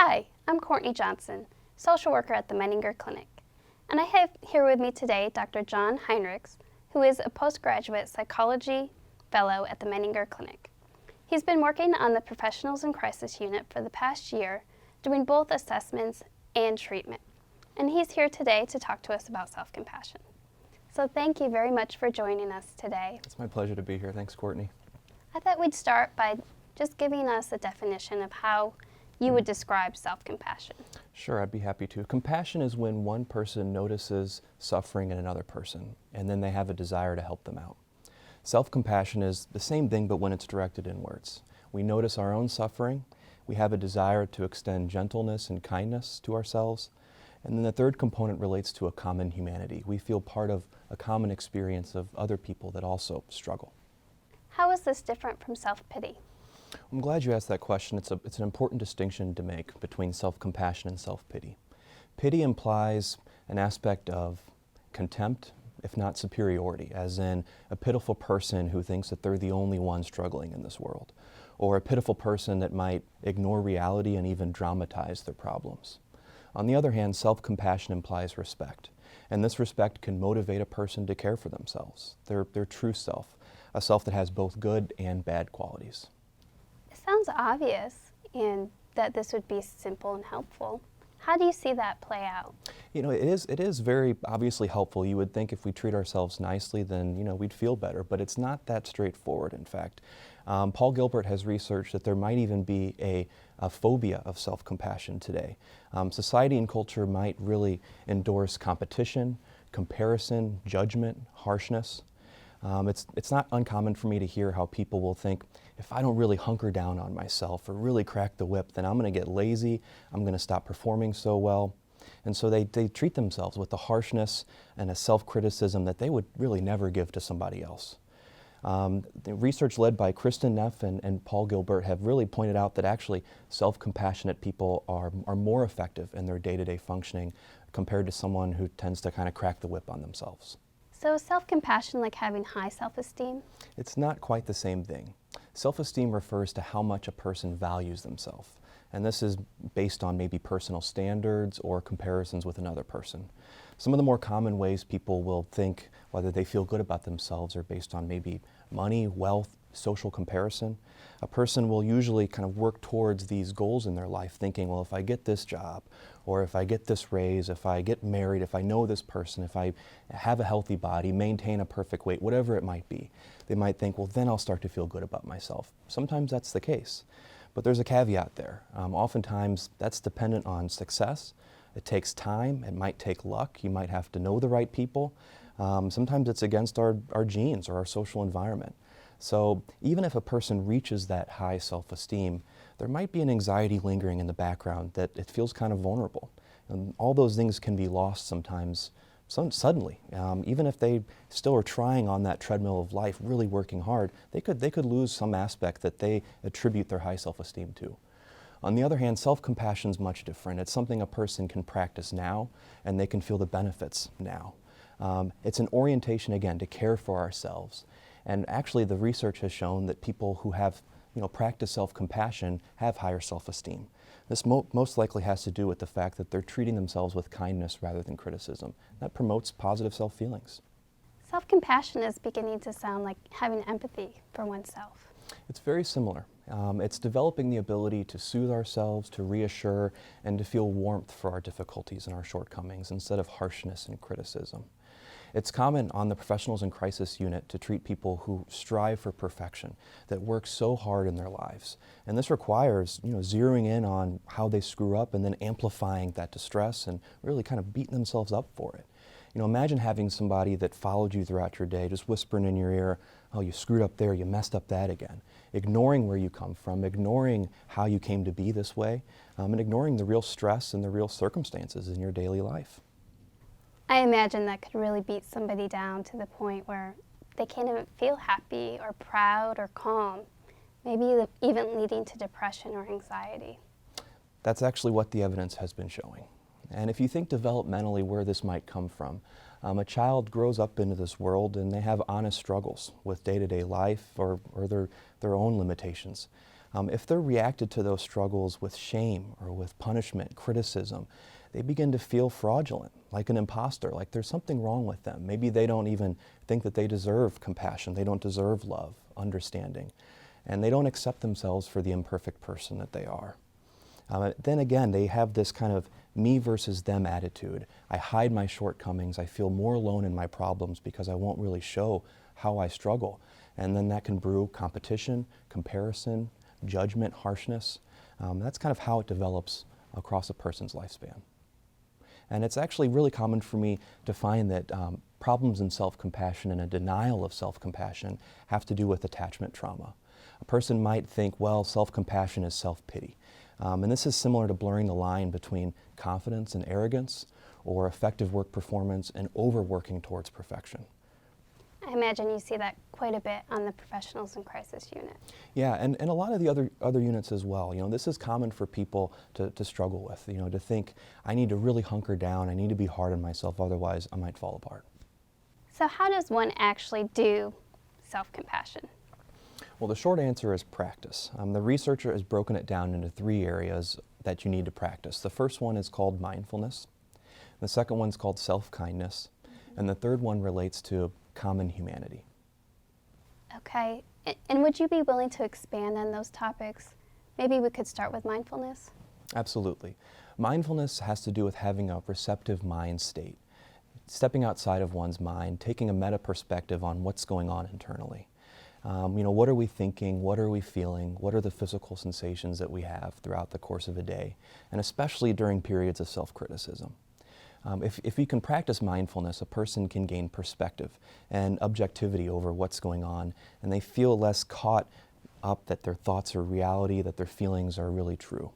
Hi, I'm Courtney Johnson, social worker at the Menninger Clinic, and I have here with me today Dr. John Hinrichs, who is a postgraduate psychology fellow at the Menninger Clinic. He's been working on the Professionals in Crisis unit for the past year, doing both assessments and treatment, and he's here today to talk to us about self-compassion. So thank you very much for joining us today. It's my pleasure to be here. Thanks, Courtney. I thought we'd start by just giving us a definition of how you would describe self-compassion. Sure, I'd be happy to. Compassion is when one person notices suffering in another person, and then they have a desire to help them out. Self-compassion is the same thing, but when it's directed inwards. We notice our own suffering, we have a desire to extend gentleness and kindness to ourselves, and then the third component relates to a common humanity. We feel part of a common experience of other people that also struggle. How is this different from self-pity? I'm glad you asked that question. It's an important distinction to make between self-compassion and self-pity. Pity implies an aspect of contempt, if not superiority, as in a pitiful person who thinks that they're the only one struggling in this world, or a pitiful person that might ignore reality and even dramatize their problems. On the other hand, self-compassion implies respect, and this respect can motivate a person to care for themselves, their true self, a self that has both good and bad qualities. It sounds obvious and that this would be simple and helpful. How do you see that play out? You know, it is very obviously helpful. You would think if we treat ourselves nicely, then, we'd feel better, but it's not that straightforward, in fact. Paul Gilbert has researched that there might even be a phobia of self-compassion today. Society and culture might really endorse competition, comparison, judgment, harshness. It's not uncommon for me to hear how people will think, if I don't really hunker down on myself or really crack the whip, then I'm going to get lazy, I'm going to stop performing so well. And so they treat themselves with a harshness and a self-criticism that they would really never give to somebody else. The research led by Kristen Neff and Paul Gilbert have really pointed out that actually self-compassionate people are more effective in their day-to-day functioning compared to someone who tends to kind of crack the whip on themselves. So is self-compassion like having high self-esteem? It's not quite the same thing. Self-esteem refers to how much a person values themselves, and this is based on maybe personal standards or comparisons with another person. Some of the more common ways people will think whether they feel good about themselves are based on maybe money, wealth, social comparison. A person will usually kind of work towards these goals in their life thinking, well, if I get this job, or if I get this raise, if I get married, if I know this person, if I have a healthy body, maintain a perfect weight, whatever it might be, they might think, well, then I'll start to feel good about myself. Sometimes that's the case, but there's a caveat there. Oftentimes that's dependent on success. It takes time, it might take luck, you might have to know the right people. Sometimes it's against our genes or our social environment. So even if a person reaches that high self-esteem, there might be an anxiety lingering in the background that it feels kind of vulnerable. And all those things can be lost sometimes suddenly. Even if they still are trying on that treadmill of life, really working hard, they could lose some aspect that they attribute their high self-esteem to. On the other hand, self-compassion is much different. It's something a person can practice now, and they can feel the benefits now. It's an orientation, again, to care for ourselves. And actually, the research has shown that people who have practiced self-compassion have higher self-esteem. This most likely has to do with the fact that they're treating themselves with kindness rather than criticism. That promotes positive self-feelings. Self-compassion is beginning to sound like having empathy for oneself. It's very similar. It's developing the ability to soothe ourselves, to reassure, and to feel warmth for our difficulties and our shortcomings instead of harshness and criticism. It's common on the Professionals in Crisis unit to treat people who strive for perfection, that work so hard in their lives. And this requires, zeroing in on how they screw up and then amplifying that distress and really kind of beating themselves up for it. Imagine having somebody that followed you throughout your day, just whispering in your ear, oh, you screwed up there, you messed up that again. Ignoring where you come from, ignoring how you came to be this way, and ignoring the real stress and the real circumstances in your daily life. I imagine that could really beat somebody down to the point where they can't even feel happy or proud or calm, maybe even leading to depression or anxiety. That's actually what the evidence has been showing. And if you think developmentally where this might come from, A child grows up into this world and they have honest struggles with day-to-day life or their own limitations. If they're reacted to those struggles with shame or with punishment, criticism, they begin to feel fraudulent, like an imposter, like there's something wrong with them. Maybe they don't even think that they deserve compassion, they don't deserve love, understanding, and they don't accept themselves for the imperfect person that they are. Then again, they have this kind of me versus them attitude. I hide my shortcomings, I feel more alone in my problems because I won't really show how I struggle. And then that can brew competition, comparison, judgment, harshness. That's kind of how it develops across a person's lifespan. And it's actually really common for me to find that problems in self-compassion and a denial of self-compassion have to do with attachment trauma. A person might think, well, self-compassion is self-pity. And this is similar to blurring the line between confidence and arrogance, or effective work performance and overworking towards perfection. I imagine you see that quite a bit on the professionals in crisis unit. Yeah, and a lot of the other units as well. You know, this is common for people to struggle with, you know, to think, I need to really hunker down, I need to be hard on myself, otherwise I might fall apart. So how does one actually do self-compassion? Well, the short answer is practice. The researcher has broken it down into 3 areas that you need to practice. The first one is called mindfulness. The second one is called self-kindness. And the third one relates to common humanity. Okay, and would you be willing to expand on those topics? Maybe we could start with mindfulness. Absolutely. Mindfulness has to do with having a receptive mind state, stepping outside of one's mind, taking a meta perspective on what's going on internally. You know, what are we thinking? What are we feeling? What are the physical sensations that we have throughout the course of a day? And especially during periods of self-criticism. If you can practice mindfulness, a person can gain perspective and objectivity over what's going on, and they feel less caught up that their thoughts are reality, that their feelings are really true.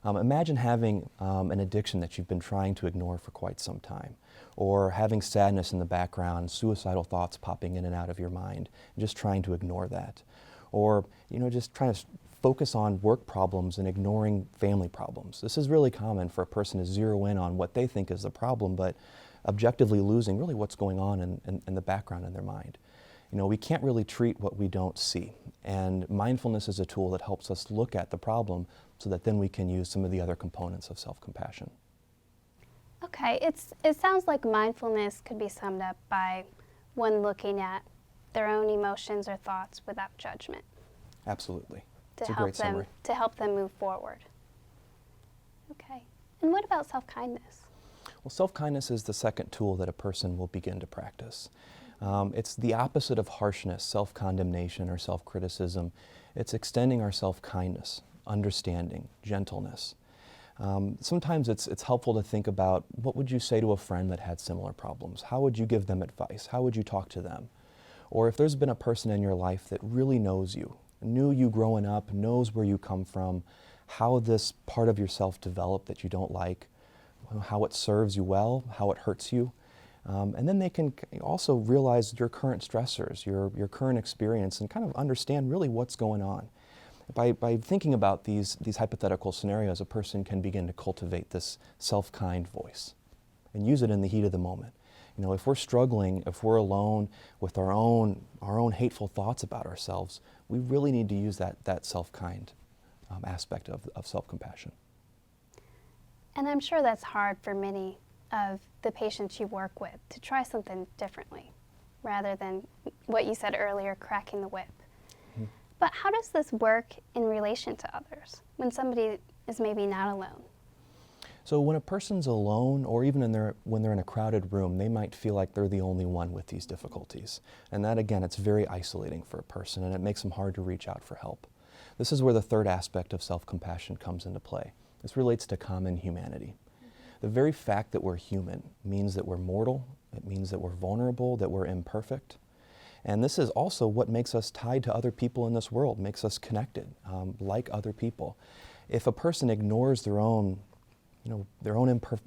Imagine having an addiction that you've been trying to ignore for quite some time, or having sadness in the background, suicidal thoughts popping in and out of your mind, and just trying to ignore that. Or, you know, just trying to focus on work problems and ignoring family problems. This is really common for a person to zero in on what they think is the problem, but objectively losing really what's going on in the background in their mind. You know, we can't really treat what we don't see, and mindfulness is a tool that helps us look at the problem so that then we can use some of the other components of self-compassion. Okay, it sounds like mindfulness could be summed up by one looking at their own emotions or thoughts without judgment. Absolutely. It's a great summary. To help them move forward. Okay, and what about self-kindness? Well, self-kindness is the second tool that a person will begin to practice. It's the opposite of harshness, self-condemnation, or self-criticism. It's extending our self-kindness, understanding, gentleness. Sometimes it's helpful to think about, what would you say to a friend that had similar problems? How would you give them advice? How would you talk to them? Or if there's been a person in your life that really knows you, knew you growing up, knows where you come from, how this part of yourself developed that you don't like, how it serves you well, how it hurts you. And then they can also realize your current stressors, your current experience, and kind of understand really what's going on. By thinking about these hypothetical scenarios, a person can begin to cultivate this self-kind voice and use it in the heat of the moment. You know, if we're struggling, if we're alone with our own hateful thoughts about ourselves, we really need to use that self-kind aspect of self-compassion. And I'm sure that's hard for many of the patients you work with, to try something differently rather than what you said earlier, cracking the whip. Mm-hmm. But how does this work in relation to others when somebody is maybe not alone? So when a person's alone, or even when they're in a crowded room, they might feel like they're the only one with these difficulties. And that, again, it's very isolating for a person, and it makes them hard to reach out for help. This is where the third aspect of self-compassion comes into play. This relates to common humanity. The very fact that we're human means that we're mortal, it means that we're vulnerable, that we're imperfect. And this is also what makes us tied to other people in this world, makes us connected, like other people. If a person ignores their own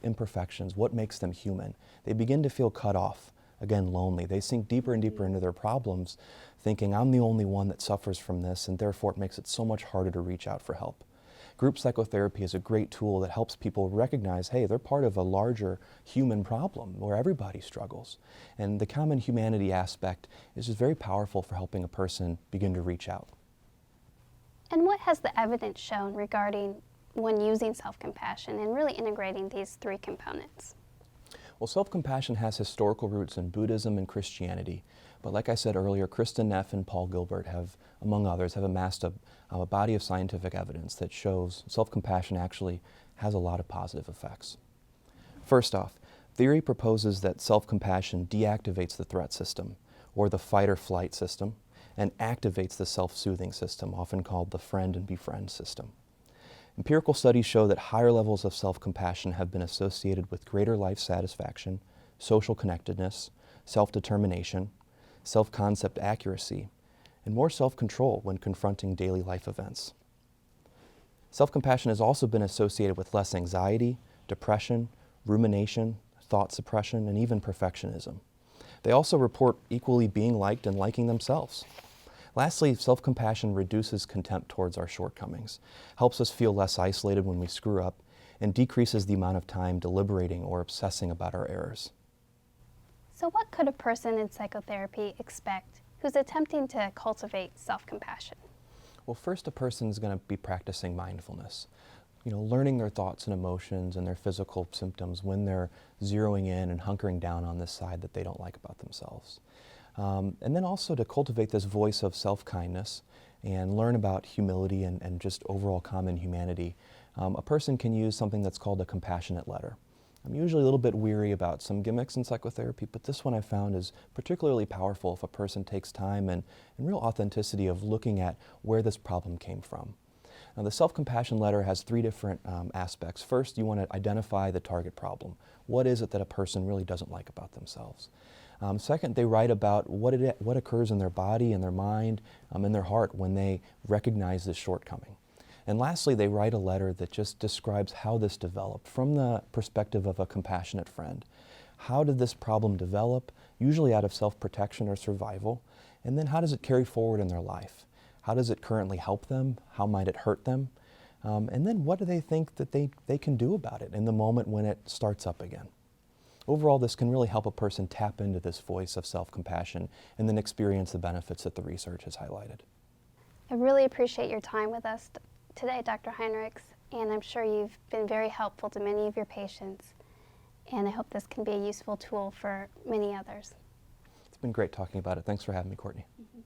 imperfections, what makes them human, they begin to feel cut off, again, lonely. They sink deeper and deeper into their problems, thinking, I'm the only one that suffers from this, and therefore it makes it so much harder to reach out for help. Group psychotherapy is a great tool that helps people recognize, hey, they're part of a larger human problem where everybody struggles. And the common humanity aspect is just very powerful for helping a person begin to reach out. And what has the evidence shown regarding when using self-compassion and really integrating these three components? Well, self-compassion has historical roots in Buddhism and Christianity. But like I said earlier, Krista Neff and Paul Gilbert have, among others, have amassed a body of scientific evidence that shows self-compassion actually has a lot of positive effects. First off, theory proposes that self-compassion deactivates the threat system, or the fight or flight system, and activates the self-soothing system, often called the friend and befriend system. Empirical studies show that higher levels of self-compassion have been associated with greater life satisfaction, social connectedness, self-determination, self-concept accuracy, and more self-control when confronting daily life events. Self-compassion has also been associated with less anxiety, depression, rumination, thought suppression, and even perfectionism. They also report equally being liked and liking themselves. Lastly, self-compassion reduces contempt towards our shortcomings, helps us feel less isolated when we screw up, and decreases the amount of time deliberating or obsessing about our errors. So what could a person in psychotherapy expect who's attempting to cultivate self-compassion? Well, first a person's going to be practicing mindfulness. Learning their thoughts and emotions and their physical symptoms when they're zeroing in and hunkering down on this side that they don't like about themselves. And then also to cultivate this voice of self-kindness and learn about humility and just overall common humanity. A person can use something that's called a compassionate letter. I'm usually a little bit weary about some gimmicks in psychotherapy, but this one I found is particularly powerful if a person takes time and real authenticity of looking at where this problem came from. Now, the self-compassion letter has three different aspects. First, you want to identify the target problem. What is it that a person really doesn't like about themselves? Second, they write about what occurs in their body and their mind and their heart when they recognize this shortcoming. And lastly, they write a letter that just describes how this developed from the perspective of a compassionate friend. How did this problem develop, usually out of self-protection or survival, and then how does it carry forward in their life? How does it currently help them? How might it hurt them? And then what do they think that they can do about it in the moment when it starts up again? Overall, this can really help a person tap into this voice of self-compassion and then experience the benefits that the research has highlighted. I really appreciate your time with us today, Dr. Hinrichs, and I'm sure you've been very helpful to many of your patients, and I hope this can be a useful tool for many others. It's been great talking about it. Thanks for having me, Courtney. Mm-hmm.